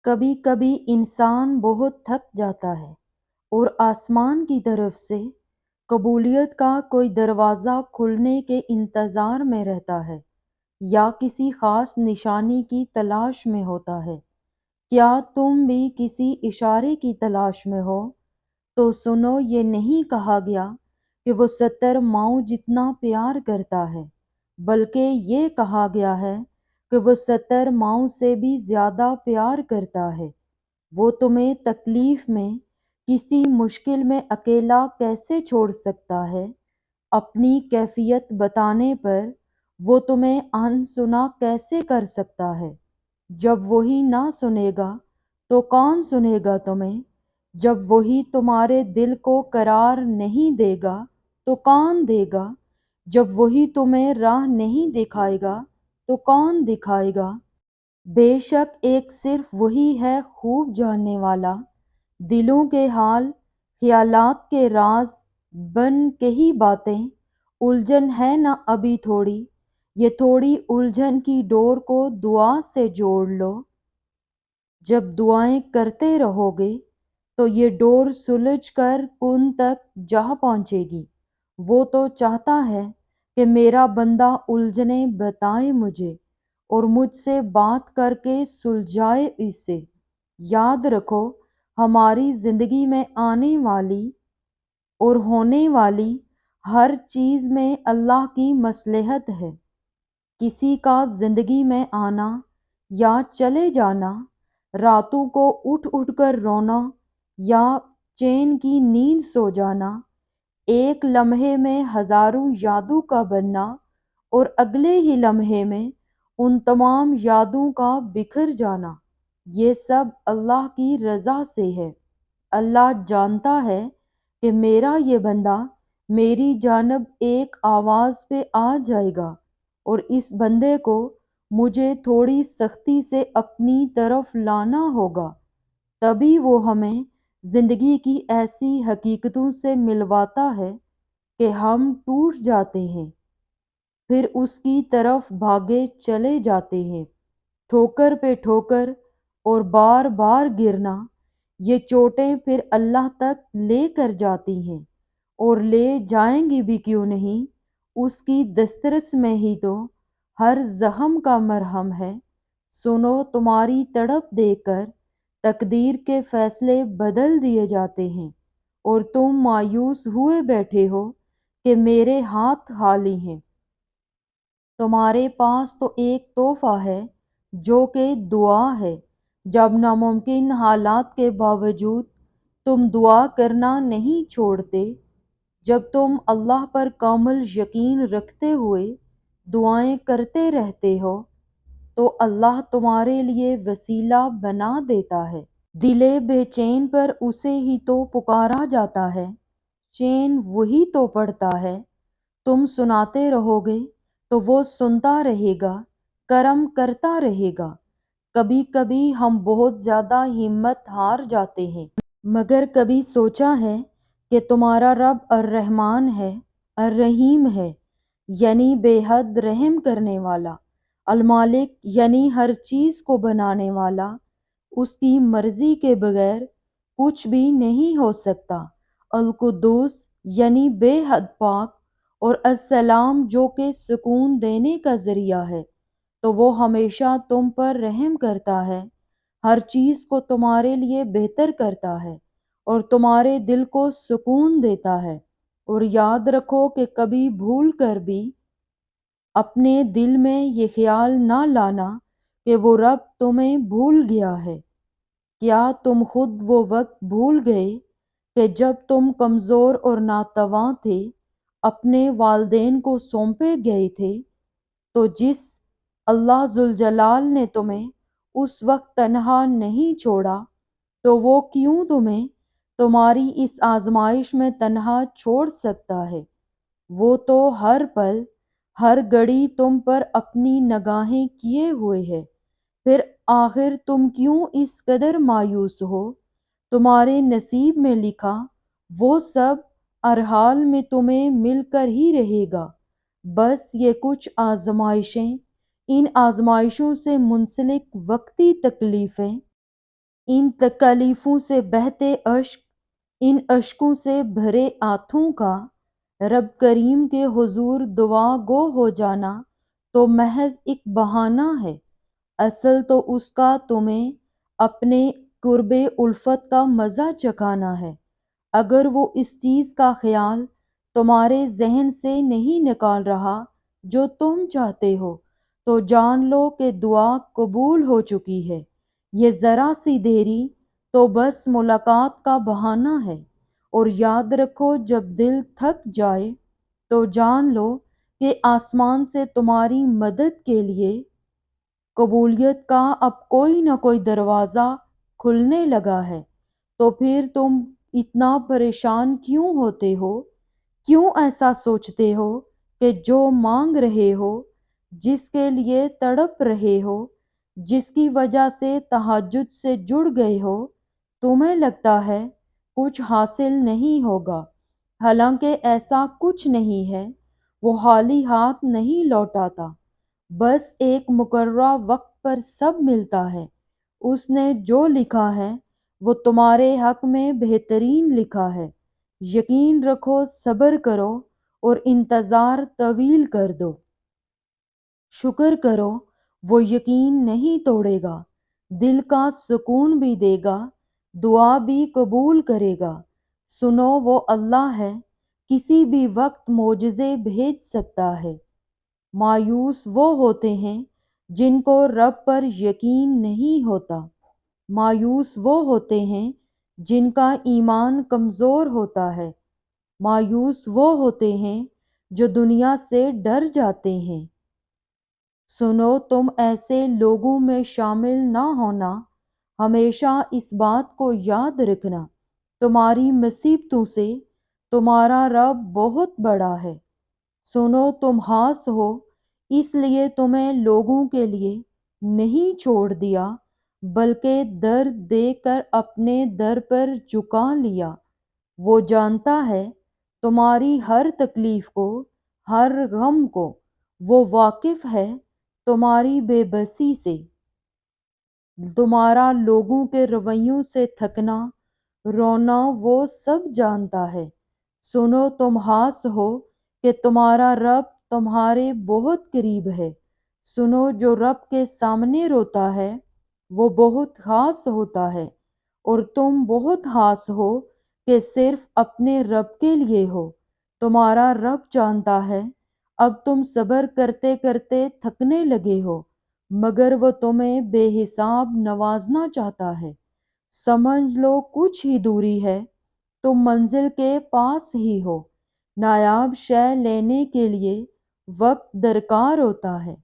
کبھی کبھی انسان بہت تھک جاتا ہے اور آسمان کی طرف سے قبولیت کا کوئی دروازہ کھلنے کے انتظار میں رہتا ہے یا کسی خاص نشانی کی تلاش میں ہوتا ہے۔ کیا تم بھی کسی اشارے کی تلاش میں ہو؟ تو سنو، یہ نہیں کہا گیا کہ وہ 70 ماؤں جتنا پیار کرتا ہے، بلکہ یہ کہا گیا ہے کہ وہ 70 ماؤں سے بھی زیادہ پیار کرتا ہے۔ وہ تمہیں تکلیف میں، کسی مشکل میں اکیلا کیسے چھوڑ سکتا ہے؟ اپنی کیفیت بتانے پر وہ تمہیں ان سنا کیسے کر سکتا ہے؟ جب وہی نہ سنے گا تو کون سنے گا تمہیں؟ جب وہی تمہارے دل کو قرار نہیں دے گا تو کون دے گا؟ جب وہی تمہیں راہ نہیں دکھائے گا تو کون دکھائے گا؟ بے شک ایک صرف وہی ہے خوب جاننے والا، دلوں کے حال، خیالات کے راز، بن کہی باتیں۔ الجھن ہے نا ابھی تھوڑی، یہ تھوڑی الجھن کی ڈور کو دعا سے جوڑ لو۔ جب دعائیں کرتے رہو گے تو یہ ڈور سلجھ کر کن تک جا پہنچے گی۔ وہ تو چاہتا ہے کہ میرا بندہ الجھنیں بتائے مجھے اور مجھ سے بات کر کے سلجھائے اسے۔ یاد رکھو، ہماری زندگی میں آنے والی اور ہونے والی ہر چیز میں اللہ کی مصلحت ہے۔ کسی کا زندگی میں آنا یا چلے جانا، راتوں کو اٹھ اٹھ کر رونا یا چین کی نیند سو جانا، ایک لمحے میں ہزاروں یادوں کا بننا اور اگلے ہی لمحے میں ان تمام یادوں کا بکھر جانا، یہ سب اللہ کی رضا سے ہے۔ اللہ جانتا ہے کہ میرا یہ بندہ میری جانب ایک آواز پہ آ جائے گا اور اس بندے کو مجھے تھوڑی سختی سے اپنی طرف لانا ہوگا، تبھی وہ ہمیں زندگی کی ایسی حقیقتوں سے ملواتا ہے کہ ہم ٹوٹ جاتے ہیں، پھر اس کی طرف بھاگے چلے جاتے ہیں۔ ٹھوکر پہ ٹھوکر اور بار بار گرنا، یہ چوٹیں پھر اللہ تک لے کر جاتی ہیں، اور لے جائیں گی بھی کیوں نہیں، اس کی دسترس میں ہی تو ہر زخم کا مرہم ہے۔ سنو، تمہاری تڑپ دیکھ کر تقدیر کے فیصلے بدل دیے جاتے ہیں اور تم مایوس ہوئے بیٹھے ہو کہ میرے ہاتھ خالی ہیں۔ تمہارے پاس تو ایک تحفہ ہے جو کہ دعا ہے۔ جب ناممکن حالات کے باوجود تم دعا کرنا نہیں چھوڑتے، جب تم اللہ پر کامل یقین رکھتے ہوئے دعائیں کرتے رہتے ہو، تو اللہ تمہارے لیے وسیلہ بنا دیتا ہے۔ دل بے چین پر اسے ہی تو پکارا جاتا ہے، چین وہی تو پڑتا ہے۔ تم سناتے رہو گے تو وہ سنتا رہے گا، کرم کرتا رہے گا۔ کبھی کبھی ہم بہت زیادہ ہمت ہار جاتے ہیں، مگر کبھی سوچا ہے کہ تمہارا رب الرحمن ہے، الرحیم ہے، یعنی بے حد رحم کرنے والا، المالک یعنی ہر چیز کو بنانے والا، اس کی مرضی کے بغیر کچھ بھی نہیں ہو سکتا، القدوس یعنی بے حد پاک، اور السلام جو کہ سکون دینے کا ذریعہ ہے۔ تو وہ ہمیشہ تم پر رحم کرتا ہے، ہر چیز کو تمہارے لیے بہتر کرتا ہے اور تمہارے دل کو سکون دیتا ہے۔ اور یاد رکھو کہ کبھی بھول کر بھی اپنے دل میں یہ خیال نہ لانا کہ وہ رب تمہیں بھول گیا ہے۔ کیا تم خود وہ وقت بھول گئے کہ جب تم کمزور اور ناتواں تھے، اپنے والدین کو سونپے گئے تھے، تو جس اللہ ذوالجلال نے تمہیں اس وقت تنہا نہیں چھوڑا، تو وہ کیوں تمہیں تمہاری اس آزمائش میں تنہا چھوڑ سکتا ہے؟ وہ تو ہر پل، ہر گھڑی تم پر اپنی نگاہیں کیے ہوئے ہے، پھر آخر تم کیوں اس قدر مایوس ہو؟ تمہارے نصیب میں لکھا وہ سب ہر حال میں تمہیں مل کر ہی رہے گا، بس یہ کچھ آزمائشیں، ان آزمائشوں سے منسلک وقتی تکلیفیں ان تکلیفوں سے بہتے اشک، ان اشکوں سے بھرے آنکھوں کا رب کریم کے حضور دعا گو ہو جانا تو محض ایک بہانہ ہے، اصل تو اس کا تمہیں اپنے قرب الفت کا مزہ چکھانا ہے۔ اگر وہ اس چیز کا خیال تمہارے ذہن سے نہیں نکال رہا جو تم چاہتے ہو، تو جان لو کہ دعا قبول ہو چکی ہے۔ یہ ذرا سی دیری تو بس ملاقات کا بہانہ ہے، اور یاد رکھو جب دل تھک جائے تو جان لو کہ آسمان سے تمہاری مدد کے لیے قبولیت کا اب کوئی نہ کوئی دروازہ کھلنے لگا ہے۔ تو پھر تم اتنا پریشان کیوں ہوتے ہو؟ کیوں ایسا سوچتے ہو کہ جو مانگ رہے ہو، جس کے لیے تڑپ رہے ہو، جس کی وجہ سے تہجد سے جڑ گئے ہو، تمہیں لگتا ہے کچھ حاصل نہیں ہوگا، حالانکہ ایسا کچھ نہیں ہے۔ وہ خالی ہاتھ نہیں لوٹاتا، بس ایک مقررہ وقت پر سب ملتا ہے۔ اس نے جو لکھا ہے وہ تمہارے حق میں بہترین لکھا ہے۔ یقین رکھو، صبر کرو اور انتظار طویل کر دو۔ شکر کرو، وہ یقین نہیں توڑے گا، دل کا سکون بھی دے گا، دعا بھی قبول کرے گا۔ سنو، وہ اللہ ہے، کسی بھی وقت معجزے بھیج سکتا ہے۔ مایوس وہ ہوتے ہیں جن کو رب پر یقین نہیں ہوتا۔ مایوس وہ ہوتے ہیں جن کا ایمان کمزور ہوتا ہے۔ مایوس وہ ہوتے ہیں جو دنیا سے ڈر جاتے ہیں۔ سنو، تم ایسے لوگوں میں شامل نہ ہونا۔ ہمیشہ اس بات کو یاد رکھنا، تمہاری مصیبتوں سے تمہارا رب بہت بڑا ہے۔ سنو، تم خاص ہو، اس لیے تمہیں لوگوں کے لیے نہیں چھوڑ دیا، بلکہ در دے کر اپنے در پر جھکا لیا۔ وہ جانتا ہے تمہاری ہر تکلیف کو، ہر غم کو۔ وہ واقف ہے تمہاری بے بسی سے، تمہارا لوگوں کے رویوں سے تھکنا، رونا، وہ سب جانتا ہے۔ سنو، تم خاص ہو کہ تمہارا رب تمہارے بہت قریب ہے۔ سنو، جو رب کے سامنے روتا ہے وہ بہت خاص ہوتا ہے، اور تم بہت خاص ہو کہ صرف اپنے رب کے لیے ہو۔ تمہارا رب جانتا ہے اب تم صبر کرتے کرتے تھکنے لگے ہو، مگر وہ تمہیں بے حساب نوازنا چاہتا ہے۔ سمجھ لو کچھ ہی دوری ہے، تم منزل کے پاس ہی ہو۔ نایاب شے لینے کے لیے وقت درکار ہوتا ہے۔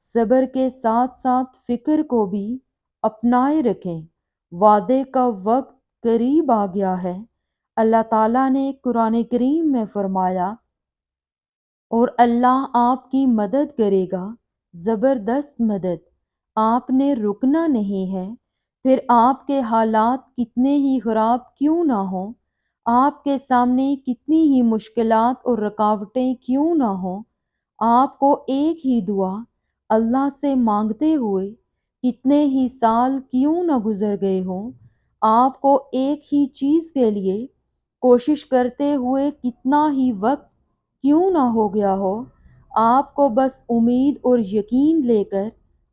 صبر کے ساتھ ساتھ فکر کو بھی اپنائے رکھیں، وعدے کا وقت قریب آ گیا ہے۔ اللہ تعالیٰ نے قرآن کریم میں فرمایا، اور اللہ آپ کی مدد کرے گا، زبردست مدد۔ آپ نے رکنا نہیں ہے، پھر آپ کے حالات کتنے ہی خراب کیوں نہ ہوں، آپ کے سامنے کتنی ہی مشکلات اور رکاوٹیں کیوں نہ ہوں، آپ کو ایک ہی دعا اللہ سے مانگتے ہوئے کتنے ہی سال کیوں نہ گزر گئے ہوں، آپ کو ایک ہی چیز کے لیے کوشش کرتے ہوئے کتنا ہی وقت کیوں نہ ہو گیا ہو، آپ کو بس امید اور یقین لے کر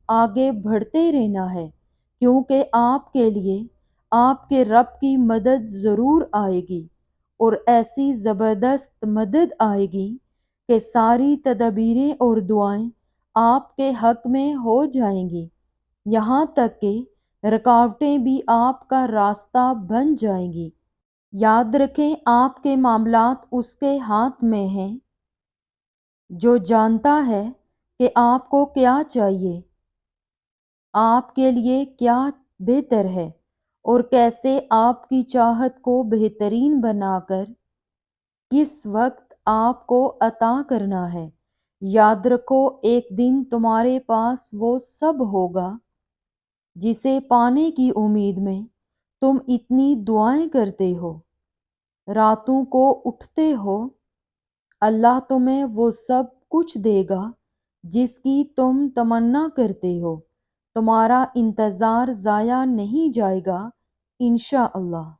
آگے بڑھتے رہنا ہے، کیونکہ آپ کے لیے آپ کے رب کی مدد ضرور آئے گی، اور ایسی زبردست مدد آئے گی کہ ساری تدابیریں اور دعائیں آپ کے حق میں ہو جائیں گی، یہاں تک کہ رکاوٹیں بھی آپ کا راستہ بن جائیں گی۔ یاد رکھیں، آپ کے معاملات اس کے ہاتھ میں ہیں، جو جانتا ہے کہ آپ کو کیا چاہیے، آپ کے لیے کیا بہتر ہے، اور کیسے آپ کی چاہت کو بہترین بنا کر کس وقت آپ کو عطا کرنا ہے۔ یاد رکھو، ایک دن تمہارے پاس وہ سب ہوگا جسے پانے کی امید میں تم اتنی دعائیں کرتے ہو، راتوں کو اٹھتے ہو۔ اللہ تمہیں وہ سب کچھ دے گا جس کی تم تمنا کرتے ہو۔ تمہارا انتظار ضائع نہیں جائے گا انشاءاللہ۔